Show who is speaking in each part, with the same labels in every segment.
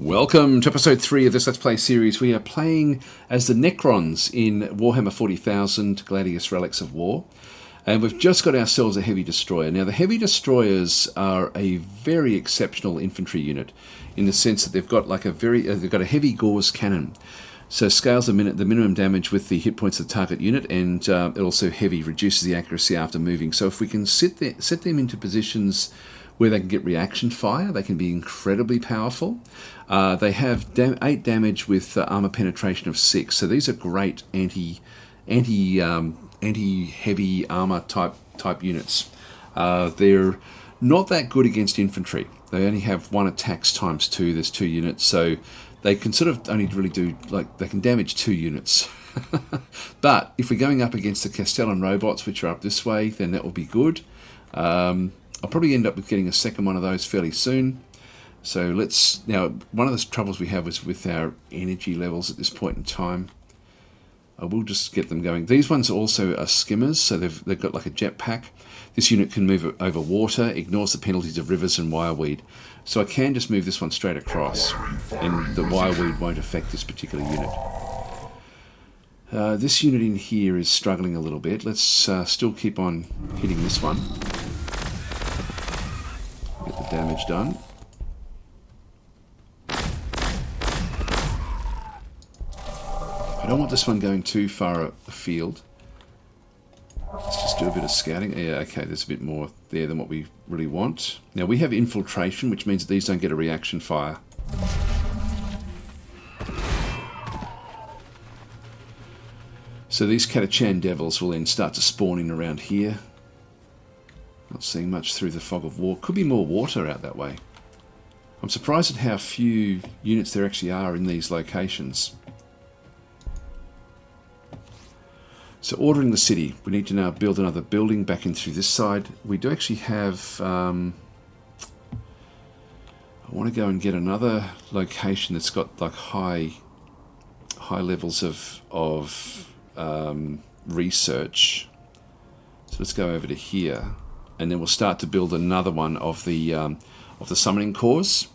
Speaker 1: Welcome to episode 3 of this Let's Play series. We are playing as the NECRONS in WarHammer 40,000 Gladius Relics of War. And we've just got ourselves a heavy destroyer. Now the heavy destroyers are a very exceptional infantry unit in the sense that they've got like they've got a heavy gauze cannon. So scales the minimum damage with the hit points of the target unit, and it also heavy reduces the accuracy after moving. So if we can set them into positions where they can get reaction fire, they can be incredibly powerful. They have 8 damage with armor penetration of 6, so these are great anti-heavy armor type units. They're not that good against infantry. They only have 1 attacks times 2. There's 2 units, so they can sort of only really do, like, they can damage 2 units. But if we're going up against the Castellan robots, which are up this way, then that will be good. I'll probably end up with getting a second one of those fairly soon. So now one of the troubles we have is with our energy levels at this point in time. I will just get them going. These ones also are skimmers, so they've got like a jetpack. This unit can move over water, ignores the penalties of rivers and wireweed. So I can just move this one straight across, and the wireweed won't affect this particular unit. This unit in here is struggling a little bit. Let's still keep on hitting this one. Get the damage done. I don't want this one going too far afield. Let's just do a bit of scouting. Yeah, okay, there's a bit more there than what we really want. Now we have infiltration, which means that these don't get a reaction fire. So these Attrition devils will then start to spawn in around here. Not seeing much through the fog of war. Could be more water out that way. I'm surprised at how few units there actually are in these locations. So ordering the city. We need to now build another building back in through this side. We do actually have... I want to go and get another location that's got like high levels of research. So let's go over to here. And then we'll start to build another one of the summoning cores.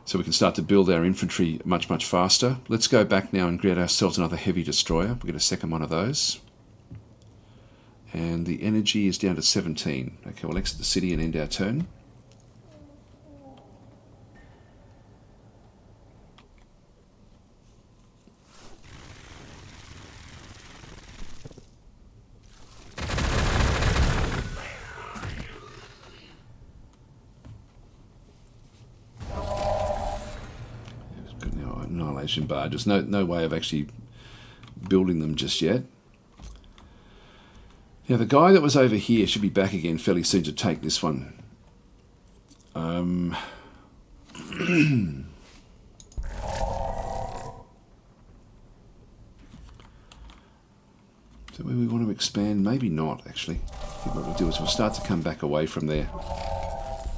Speaker 1: So we can start to build our infantry much faster. Let's go back now and get ourselves another heavy destroyer. We'll get a second one of those. And the energy is down to 17. Okay, we'll exit the city and end our turn. Barges. No way of actually building them just yet. Now the guy that was over here should be back again fairly soon to take this one. So maybe we want to expand, maybe not actually. I think what we'll do is we'll start to come back away from there.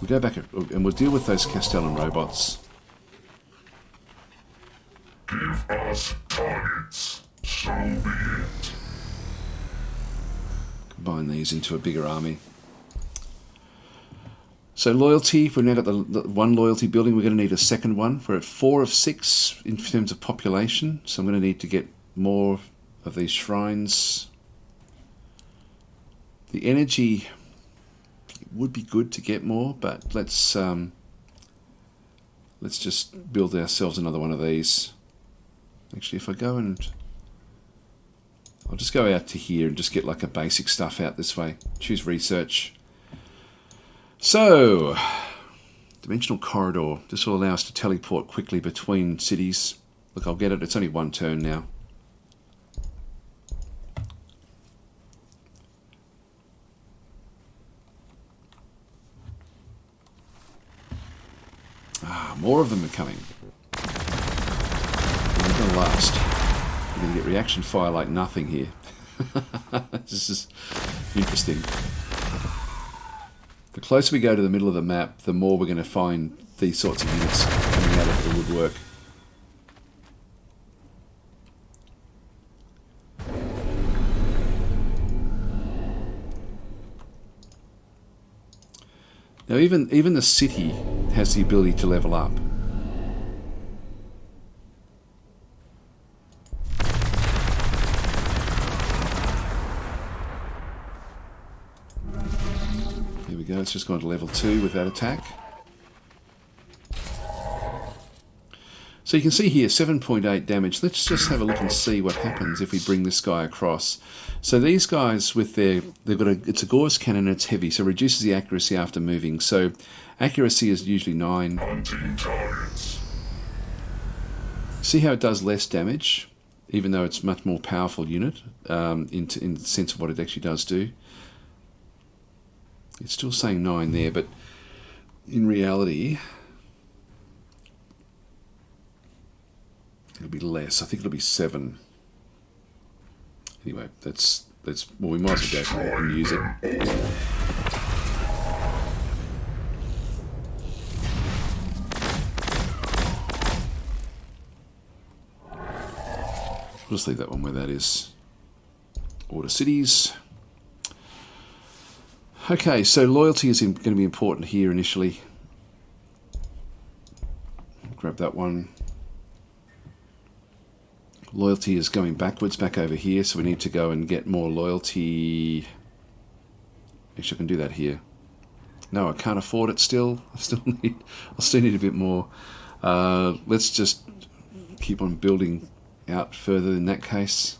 Speaker 1: We'll go back and we'll deal with those Castellan robots.
Speaker 2: Give us targets, so be it.
Speaker 1: Combine these into a bigger army. So loyalty, we've now got the 1 loyalty building. We're going to need a second one. We're at 4 of 6 in terms of population, so I'm going to need to get more of these shrines. The energy, it would be good to get more, but let's just build ourselves another one of these. Actually, if I go and... I'll just go out to here and just get like a basic stuff out this way. Choose research. So, dimensional corridor. This will allow us to teleport quickly between cities. Look, I'll get it. It's only 1 turn now. Ah, more of them are coming. Last. We're going to get reaction fire like nothing here. This is interesting. The closer we go to the middle of the map, the more we're going to find these sorts of units coming out of the woodwork. Now even the city has the ability to level up. we go. It's just gone to level 2 with that attack. So you can see here 7.8 damage. Let's just have a look and see what happens if we bring this guy across. So these guys with it's a Gauss cannon and it's heavy, so it reduces the accuracy after moving. So accuracy is usually 9. See how it does less damage, even though it's a much more powerful unit in the sense of what it actually does do. It's still saying 9 there, but in reality it'll be less. I think it'll be 7. Anyway, that's well, we might as well go for it and use it. We'll just leave that one where that is. Order cities. Okay, so loyalty is going to be important here initially. Grab that one. Loyalty is going backwards, back over here, so we need to go and get more loyalty. Actually, I can do that here. No, I can't afford it still. I still need a bit more. Let's just keep on building out further in that case.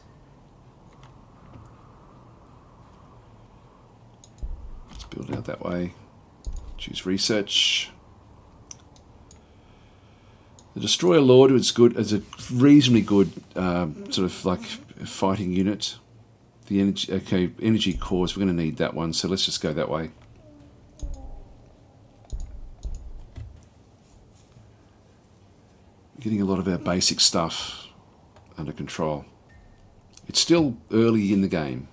Speaker 1: Let's build out that way. Choose research. The Destroyer Lord is good as a reasonably good sort of like fighting unit. The energy cores, we're going to need that one, so let's just go that way. Getting a lot of our basic stuff under control. It's still early in the game.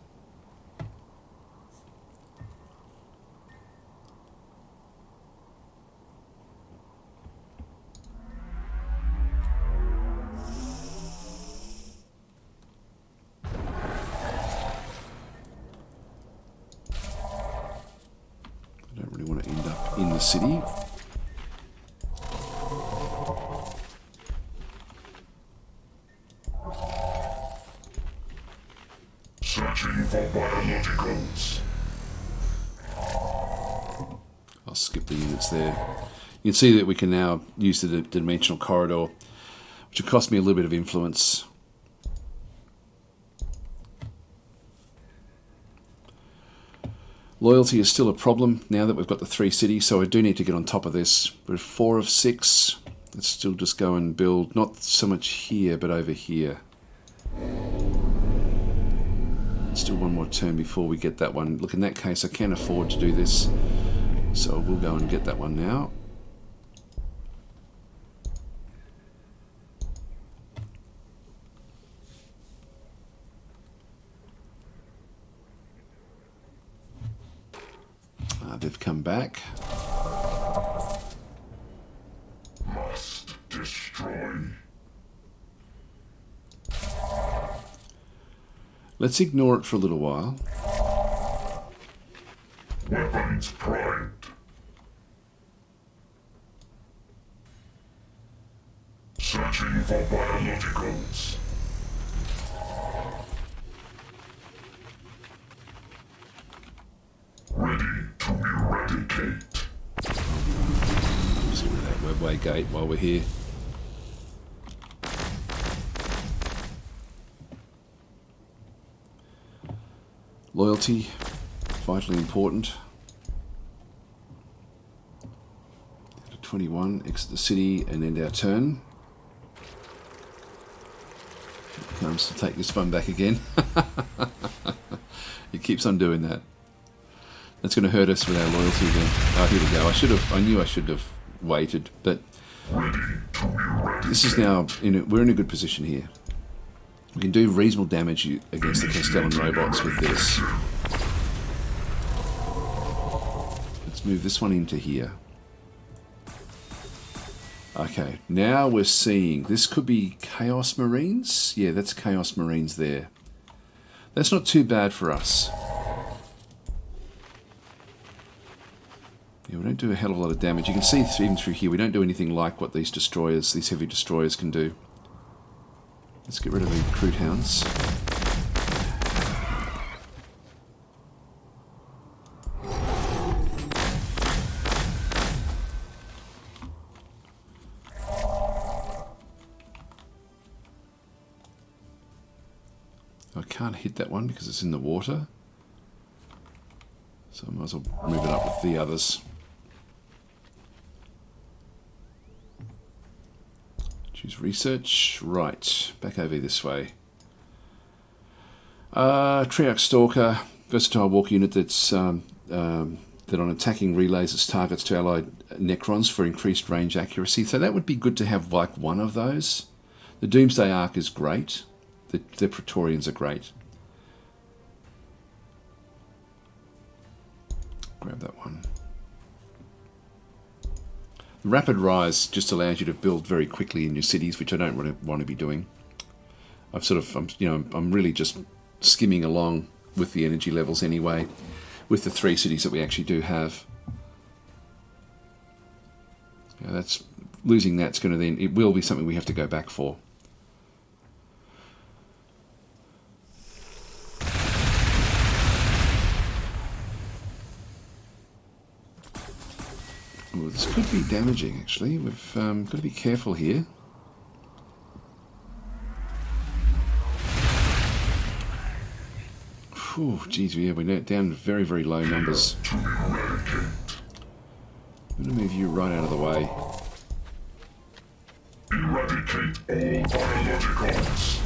Speaker 1: City.
Speaker 2: Searching for biologicals.
Speaker 1: I'll skip the units there. You can see that we can now use the dimensional corridor, which will cost me a little bit of influence. Loyalty is still a problem now that we've got the 3 cities, so I do need to get on top of this. We're 4 of 6. Let's still just go and build, not so much here, but over here. Still one more turn before we get that one. Look, in that case, I can't afford to do this, so we'll go and get that one now. They've come back.
Speaker 2: Must destroy.
Speaker 1: Let's ignore it for a little while.
Speaker 2: Weapons primed. Searching for biologicals. Ready to eradicate.
Speaker 1: Just get rid of that webway gate while we're here. Loyalty, vitally important. 21, exit the city and end our turn. Here comes to take this one back again. It keeps on doing that. That's going to hurt us with our loyalty again. Oh, here we go. I knew I should have waited, but this is now we're in a good position here. We can do reasonable damage against the Castellan robots with this. Let's move this one into here. Okay, now we're seeing this could be Chaos Marines. Yeah, that's Chaos Marines there. That's not too bad for us. Yeah, we don't do a hell of a lot of damage. You can see even through here, we don't do anything like what these heavy destroyers can do. Let's get rid of the crude hounds. So I can't hit that one because it's in the water. So I might as well move it up with the others. Choose research. Right, back over this way. Triarch Stalker, versatile walk unit that's that on attacking relays its targets to allied Necrons for increased range accuracy. So that would be good to have like one of those. The Doomsday Arc is great. The Praetorians are great. Grab that one. The Rapid Rise just allows you to build very quickly in your cities, which I don't really want to be doing. I'm really just skimming along with the energy levels anyway, with the 3 cities that we actually do have. That's losing. That's going to then, it will be something we have to go back for. Ooh, this could be damaging, actually. We've got to be careful here. Whew, geez, yeah, we're down very, very low numbers. I'm going to move you right out of the way.
Speaker 2: Eradicate all biologicals.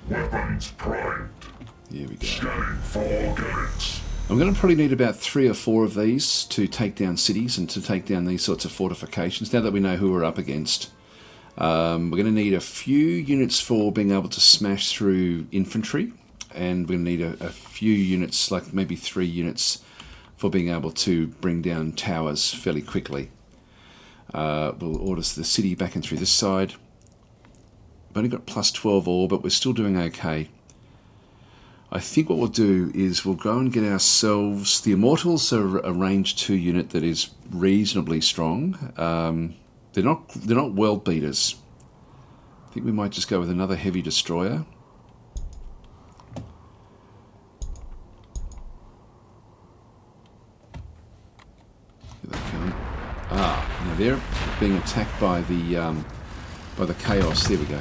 Speaker 2: Weapons primed.
Speaker 1: Here we go.
Speaker 2: Scanning for organics.
Speaker 1: I'm going to probably need about 3 or 4 of these to take down cities and to take down these sorts of fortifications. Now that we know who we're up against, we're going to need a few units for being able to smash through infantry, and we're going to need a few units, like maybe 3 units, for being able to bring down towers fairly quickly. We'll order the city back in through this side. We've only got plus 12 all, but we're still doing okay. I think what we'll do is we'll go and get ourselves... The Immortals are a range 2 unit that is reasonably strong. They're not world beaters. I think we might just go with another heavy destroyer. Get that going. Now they're being attacked by the Chaos. There we go.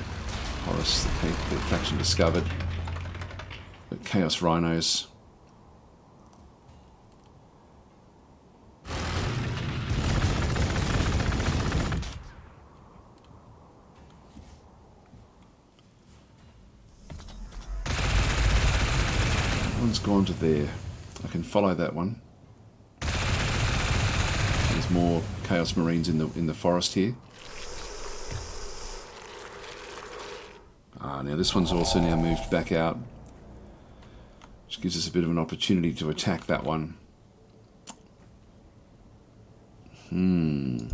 Speaker 1: Horus, the faction discovered. The Chaos Rhinos. One's gone to there. I can follow that one. There's more Chaos Marines in the forest here. Now this one's also now moved back out, which gives us a bit of an opportunity to attack that one.
Speaker 2: We need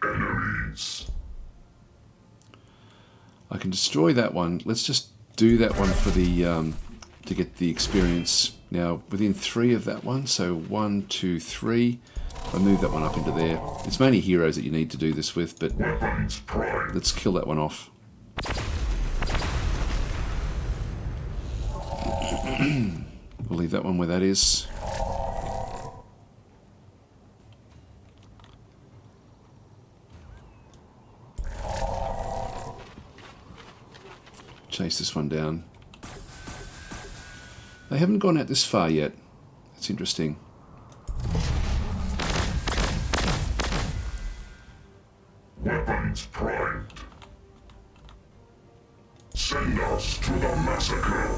Speaker 2: enemies.
Speaker 1: I can destroy that one. Let's just do that one for the to get the experience. Now within 3 of that one, so 1, 2, 3. I move that one up into there. It's mainly heroes that you need to do this with, but let's kill that one off. We'll leave that one where that is. Chase this one down. They haven't gone out this far yet. That's interesting.
Speaker 2: Weapons primed. Send us to the massacre.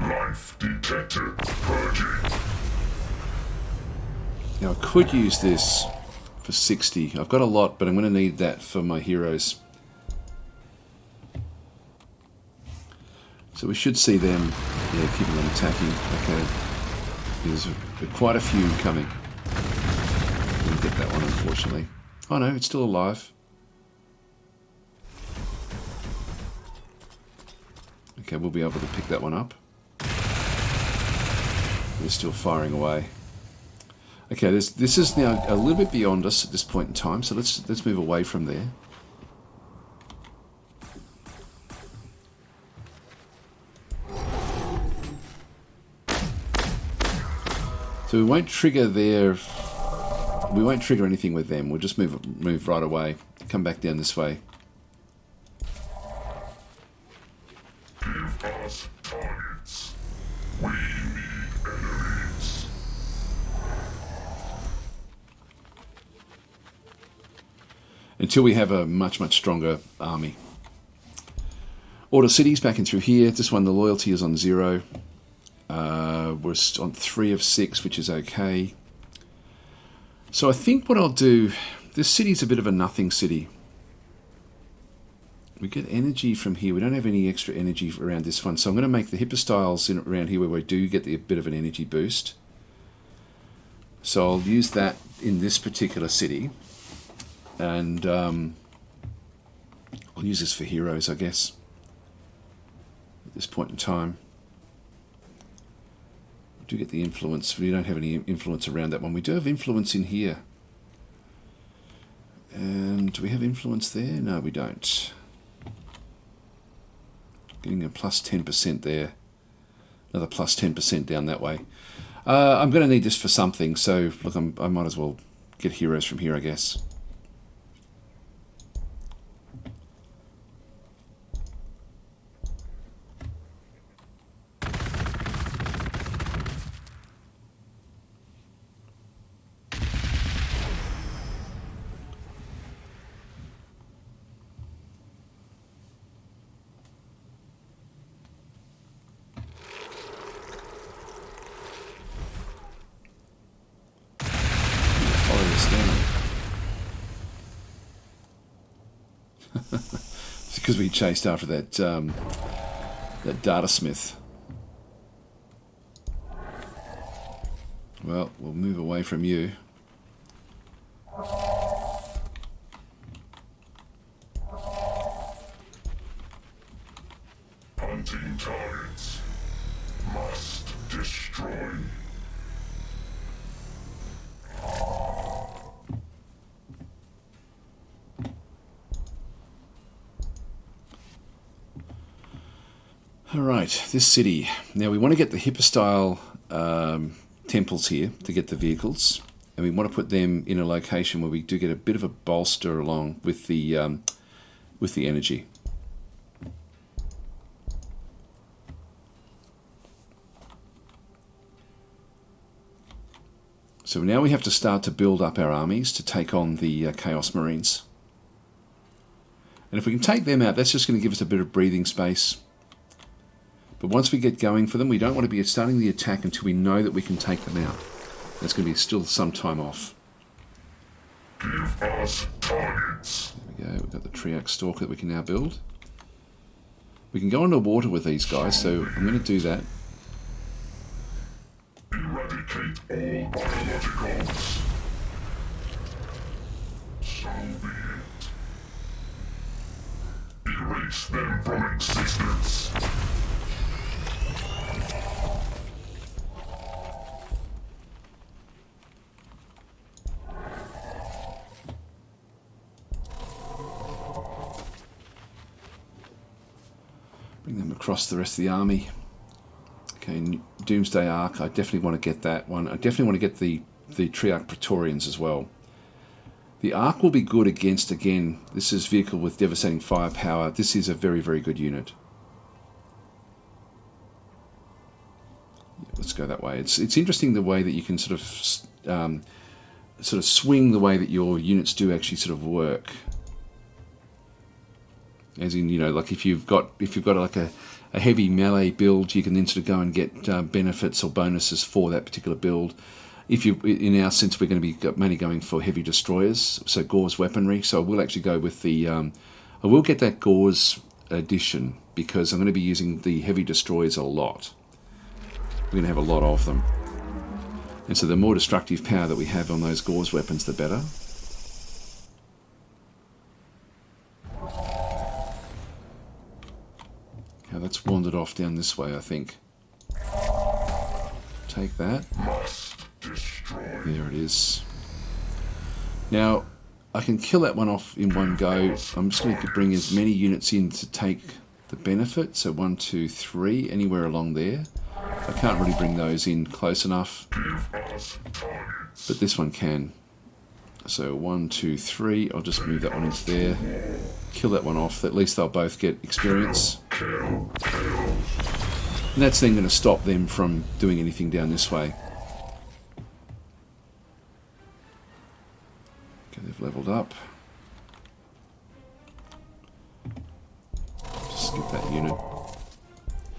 Speaker 2: Life detected. Purging.
Speaker 1: Now I could use this for 60. I've got a lot, but I'm going to need that for my heroes. So we should see them, keeping on attacking. Okay, there's quite a few coming. Didn't get that one, unfortunately. Oh no, it's still alive. Okay, we'll be able to pick that one up. We're still firing away. Okay, this is now a little bit beyond us at this point in time, so let's move away from there. So we won't trigger we won't trigger anything with them. We'll just move right away. Come back down this way.
Speaker 2: Give us targets. We need enemies.
Speaker 1: Until we have a much stronger army. Order cities back in through here. This one, the loyalty is on 0. We're on 3 of 6, which is okay. So I think what I'll do, this city's a bit of a nothing city. We get energy from here. We don't have any extra energy around this one. So I'm going to make the hyperstyles around here where we do get a bit of an energy boost. So I'll use that in this particular city. And I'll use this for heroes, I guess, at this point in time. We do get the influence. We don't have any influence around that one. We do have influence in here. And do we have influence there? No, we don't. Getting a plus 10% there. Another plus 10% down that way. I'm going to need this for something, so look, I might as well get heroes from here, I guess. Because we chased after that that data smith. Well, we'll move away from you.
Speaker 2: Hunting targets. Must destroy.
Speaker 1: Alright, this city. Now we want to get the hyperstyle temples here to get the vehicles. And we want to put them in a location where we do get a bit of a bolster along with the energy. So now we have to start to build up our armies to take on the Chaos Marines. And if we can take them out, that's just going to give us a bit of breathing space. But once we get going for them, we don't want to be starting the attack until we know that we can take them out. That's going to be still some time off.
Speaker 2: Give us targets.
Speaker 1: There we go. We've got the Triax Stalker that we can now build. We can go underwater with these guys, so I'm going to do that.
Speaker 2: Eradicate all biologicals. So be it. Erase them from existence.
Speaker 1: Bring them across the rest of the army. Okay, Doomsday Ark, I definitely want to get that one. I definitely want to get the Triarch Praetorians as well. The Ark will be good against, again, this is vehicle with devastating firepower. This is a very, very good unit. Let's go that way. It's interesting the way that you can sort of swing the way that your units do actually sort of work. As in, you know, like if you've got like a heavy melee build, you can then sort of go and get benefits or bonuses for that particular build. If you, in our sense, we're going to be mainly going for heavy destroyers, so Gauze weaponry. So I will actually go with the, I will get that Gauze edition because I'm going to be using the heavy destroyers a lot. We're going to have a lot of them, and so the more destructive power that we have on those Gauze weapons, the better. Now that's wandered off down this way, I think. Take that.
Speaker 2: Must destroy.
Speaker 1: There it is. Now, I can kill that one off in one go. I'm just going to bring as many units in to take the benefit. So 1, 2, 3, anywhere along there. I can't really bring those in close enough, but this one can. So 1, 2, 3, I'll just move that one into there. Kill that one off, at least they'll both get experience. And that's then going to stop them from doing anything down this way. Okay, they've leveled up. Just skip that unit.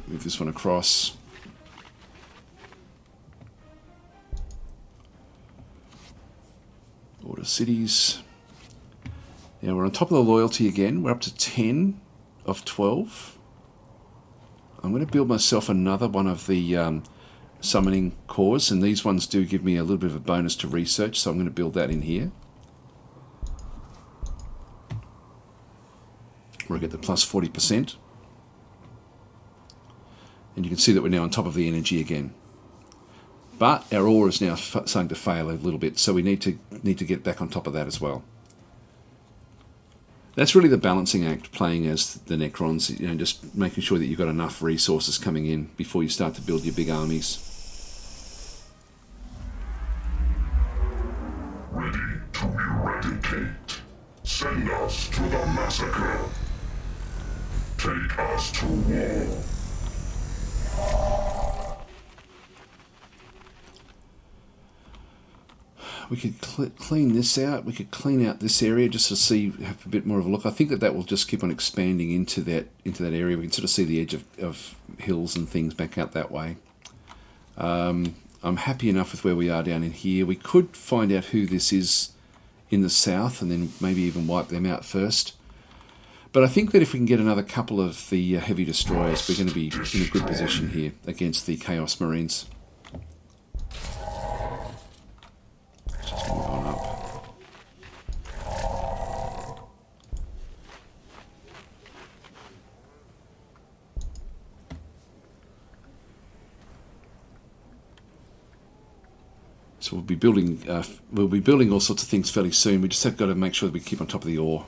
Speaker 1: Move this one across. Order cities. Now we're on top of the loyalty again. We're up to 10 of 12. I'm going to build myself another one of the summoning cores, and these ones do give me a little bit of a bonus to research, so I'm going to build that in here. Where I get the plus 40%. And you can see that we're now on top of the energy again. But our ore is now starting to fail a little bit, so we need to get back on top of that as well. That's really the balancing act, playing as the Necrons, you know, just making sure that you've got enough resources coming in before you start to build your big armies.
Speaker 2: Ready to eradicate. Send us to the massacre. Take us to war.
Speaker 1: We could clean this out. We could clean out this area just to see, have a bit more of a look. I think that will just keep on expanding into that area. We can sort of see the edge of hills and things back out that way. I'm happy enough with where we are down in here. We could find out who this is in the south and then maybe even wipe them out first. But I think that if we can get another couple of the heavy destroyers, we're going to be in a good position here against the Chaos Marines. Just move on up. So we'll be building all sorts of things fairly soon. We just have got to make sure that we keep on top of the ore.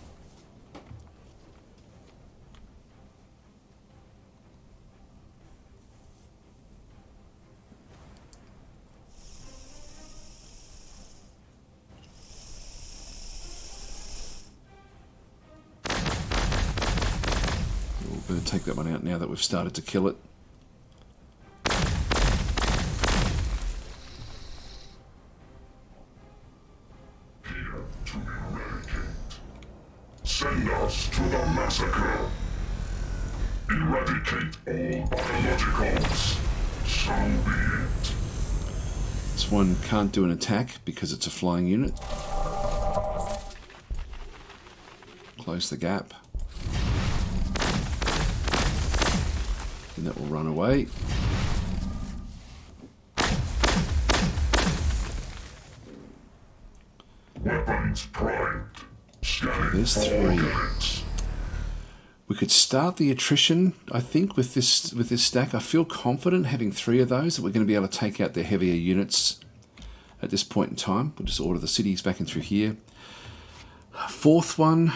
Speaker 1: We're going to take that one out now that we've started to kill it.
Speaker 2: Send us to the massacre. Eradicate all biologicals. So be it.
Speaker 1: This one can't do an attack because it's a flying unit. Close the gap. And that will run away.
Speaker 2: Weapons primed.
Speaker 1: There's 3. We could start the attrition, I think, with this stack. I feel confident having 3 of those that we're going to be able to take out their heavier units at this point in time. We'll just order the cities back in through here. 4th one.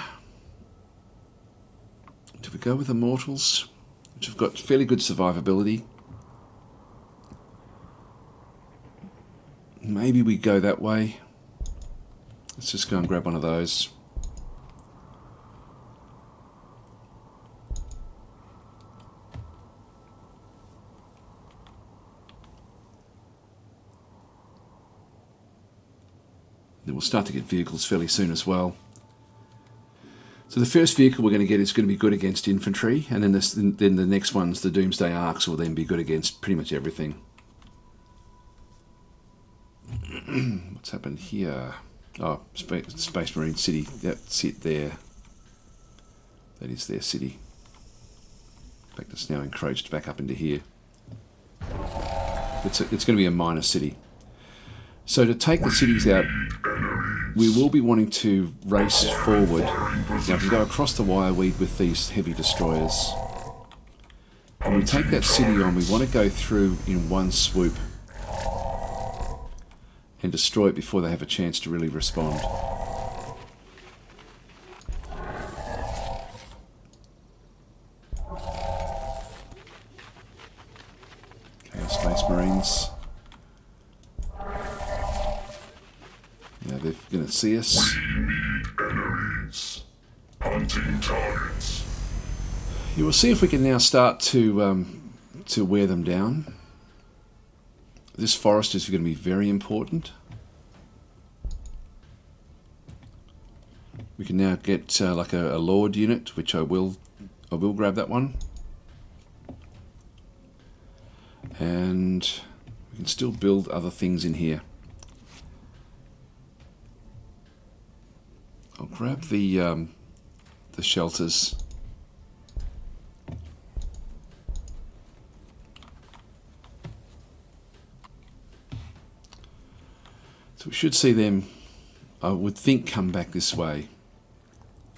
Speaker 1: Do we go with Immortals, which have got fairly good survivability? Maybe we go that way. Let's just go and grab one of those. Then we'll start to get vehicles fairly soon as well. So the first vehicle we're going to get is going to be good against infantry, and then the next ones, the Doomsday Arcs, will then be good against pretty much everything. What's happened here? Oh, Space Marine City. That's it there. That is their city. In fact, it's now encroached back up into here. It's going to be a minor city. So to take the cities out, we will be wanting to race forward. Now, if we go across the wire weed with these heavy destroyers, when we take that city on, we want to go through in one swoop and destroy it before they have a chance to really respond. Okay, our Space Marines. Now they're going to see us.
Speaker 2: We need enemies. Hunting targets.
Speaker 1: You will see if we can now start to wear them down. This forest is going to be very important. We can now get like a Lord unit, which I will grab that one. And we can still build other things in here. I'll grab the shelters. So we should see them, I would think, come back this way.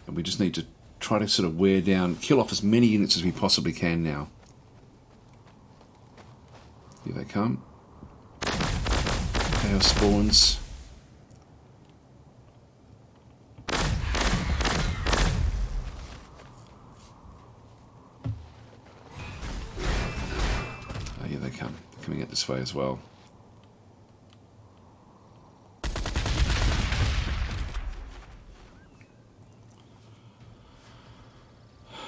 Speaker 1: And we just need to try to sort of wear down, kill off as many units as we possibly can now. Here they come. Chaos spawns. Oh, here they come. They're coming out this way as well.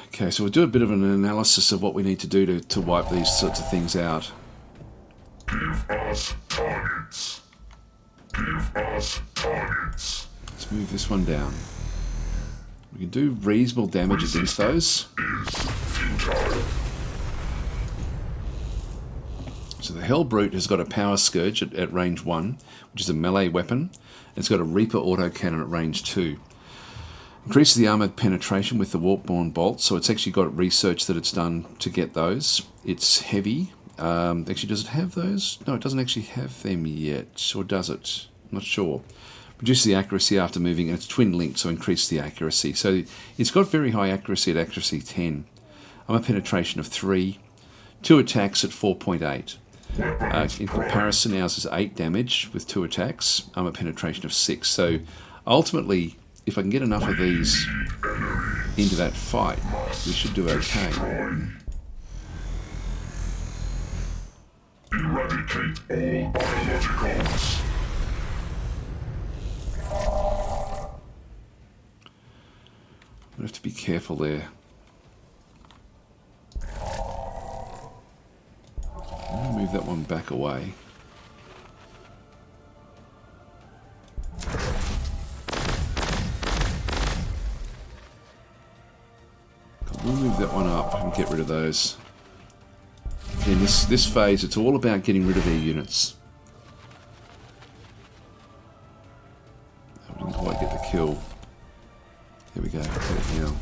Speaker 1: Okay, so we'll do a bit of an analysis of what we need to do to wipe these sorts of things out.
Speaker 2: Give us targets. Give us targets.
Speaker 1: Let's move this one down. We can do reasonable damage against those.
Speaker 2: Is futile.
Speaker 1: So the Hell Brute has got a Power Scourge at range 1, which is a melee weapon. It's got a Reaper autocannon at range 2. Increases the armoured penetration with the Warpborn Bolt, so it's actually got research that it's done to get those. It's heavy. Actually, does it have those? No, it doesn't actually have them yet. Or does it? I'm not sure. Reduces the accuracy after moving, and it's twin linked, so increases the accuracy. So it's got very high accuracy at accuracy 10. Armour penetration of 3. 2 attacks at 4.8. In comparison, ours is 8 damage with 2 attacks. Armour penetration of 6. So ultimately, if I can get enough of these into that fight, we should do okay.
Speaker 2: Eradicate all biologicals.
Speaker 1: I have to be careful there. I'm going to move that one back away. We'll move that one up and get rid of those. In this phase, it's all about getting rid of their units. I didn't quite get the kill. There we go. Get it now.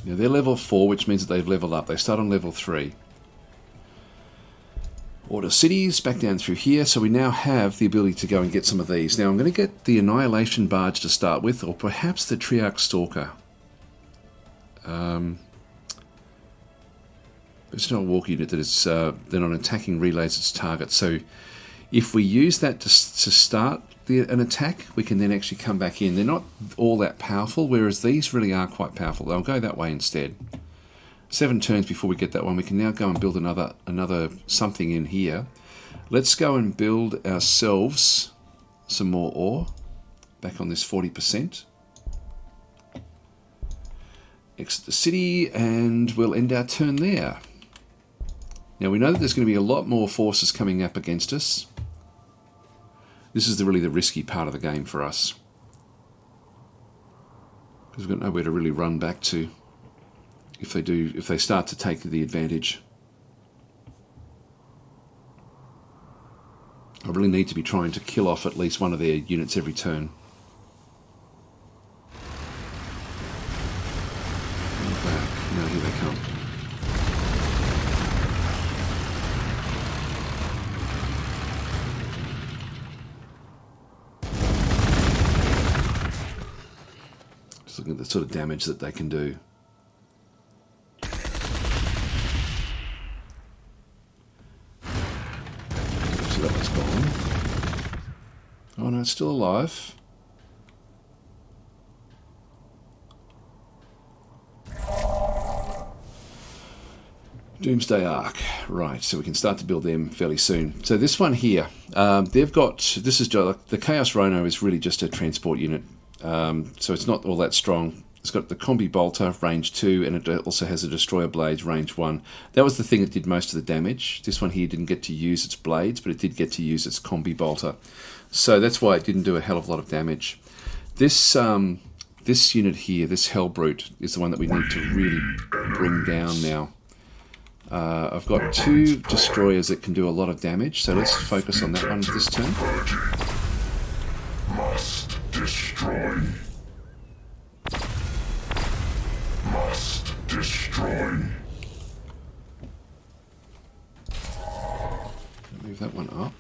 Speaker 1: Now they're level 4, which means that they've leveled up. They start on level 3. Order cities, back down through here, so we now have the ability to go and get some of these. Now I'm going to get the Annihilation Barge to start with, or perhaps the Triarch Stalker. It's not a walk unit that is then on attacking relays its target. So if we use that to start an attack, we can then actually come back in. They're not all that powerful, whereas these really are quite powerful. I'll go that way instead. 7 turns before we get that one. We can now go and build another something in here. Let's go and build ourselves some more ore. Back on this 40%. Exit the city, and we'll end our turn there. Now we know that there's going to be a lot more forces coming up against us. This is really the risky part of the game for us, because we've got nowhere to really run back to if they start to take the advantage. I really need to be trying to kill off at least one of their units every turn. Now here they come. Just looking at the sort of damage that they can do. it's still alive. Doomsday Ark. Right, so we can start to build them fairly soon. So this one here, they've got, this is the Chaos Rhino is really just a transport unit. So it's not all that strong. It's got the Combi Bolter, range 2, and it also has a Destroyer Blades, range 1. That was the thing that did most of the damage. This one here didn't get to use its blades, but it did get to use its Combi Bolter. So that's why it didn't do a hell of a lot of damage. This this unit here, this Hellbrute, is the one that we need to really bring down now. I've got 2 destroyers that can do a lot of damage, so let's focus on that one this turn.
Speaker 2: Must destroy. Must destroy.
Speaker 1: Move that one up.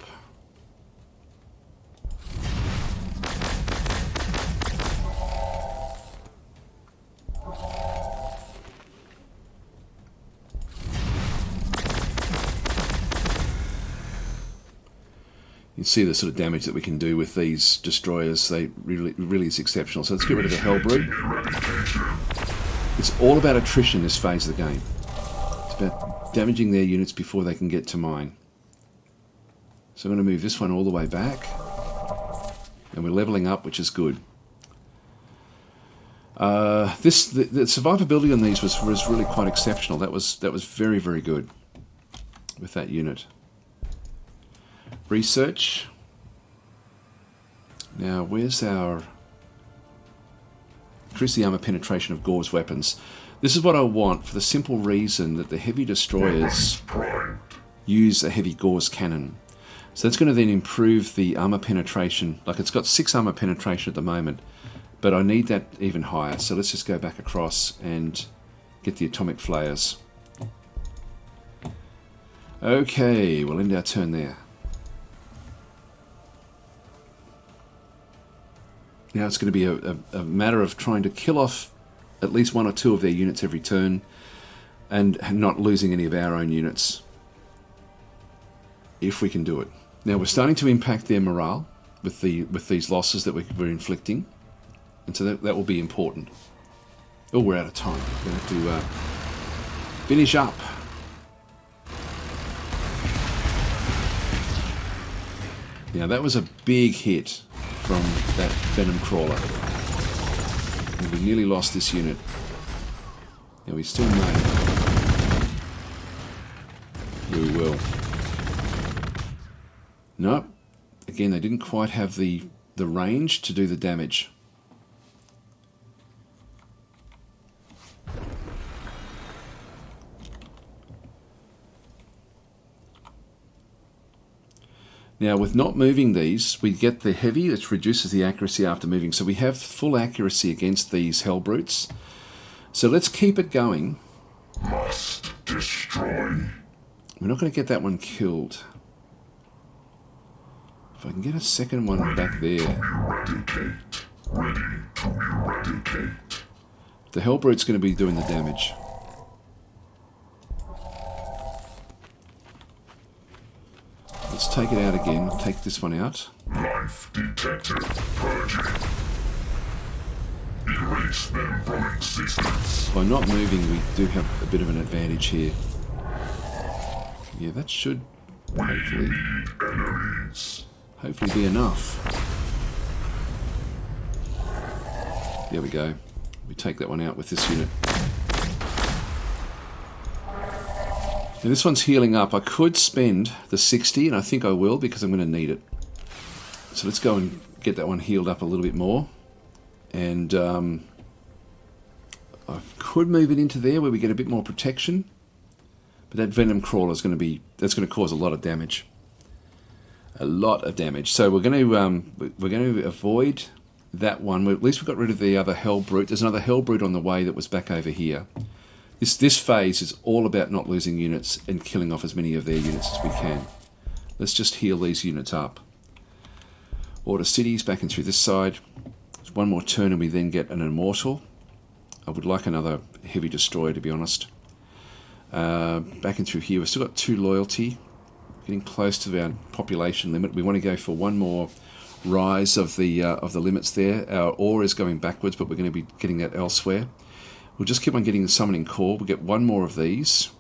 Speaker 1: You can see the sort of damage that we can do with these destroyers. They really is exceptional. So let's get rid of the Hellbrute. It's all about attrition this phase of the game. It's about damaging their units before they can get to mine. So I'm going to move this one all the way back. And we're leveling up, which is good. The survivability on these was really quite exceptional. That was very, very good with that unit. Research. Now, where's our... Increase the armor penetration of Gore's weapons. This is what I want for the simple reason that the heavy destroyers use a heavy Gore's cannon. So that's going to then improve the armor penetration. Like, it's got 6 armor penetration at the moment, but I need that even higher. So let's just go back across and get the atomic flayers. Okay, we'll end our turn there. Now it's going to be a matter of trying to kill off at least 1 or 2 of their units every turn and not losing any of our own units, if we can do it. Now we're starting to impact their morale with these losses that we're inflicting, and so that will be important. Oh, we're out of time. We're going to have to finish up. Now that was a big hit from that Venom Crawler. And we nearly lost this unit. Now we still may. We will. Nope. Again, they didn't quite have the range to do the damage. Now, with not moving these, we get the heavy, which reduces the accuracy after moving. So we have full accuracy against these Hellbrutes. So let's keep it going.
Speaker 2: Must destroy.
Speaker 1: We're not going to get that one killed. If I can get a second one back there.
Speaker 2: Eradicate. Ready to eradicate.
Speaker 1: The Hellbrute's going to be doing the damage. Let's take it out again. Take this one out.
Speaker 2: Life detected. Purging. Erase them from existence.
Speaker 1: By not moving, we do have a bit of an advantage here. Yeah, that should hopefully be enough. There we go. We take that one out with this unit. Now this one's healing up. I could spend the 60, and I think I will because I'm going to need it. So let's go and get that one healed up a little bit more. And I could move it into there where we get a bit more protection. But that Venom Crawler is going to cause a lot of damage. A lot of damage. So we're going to avoid that one. At least we got rid of the other Hellbrute. There's another Hellbrute on the way that was back over here. This phase is all about not losing units and killing off as many of their units as we can. Let's just heal these units up. Order cities back in through this side. There's one more turn and we then get an Immortal. I would like another heavy destroyer, to be honest. Back in through here, we've still got 2 loyalty. Getting close to our population limit. We want to go for one more. I rise of the limits there. Our ore is going backwards, but we're going to be getting that elsewhere. We'll just keep on getting the summoning core. We'll get one more of these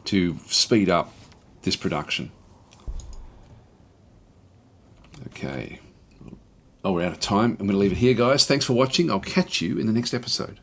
Speaker 1: to speed up this production. Okay. Oh, we're out of time. I'm going to leave it here, guys. Thanks for watching. I'll catch you in the next episode.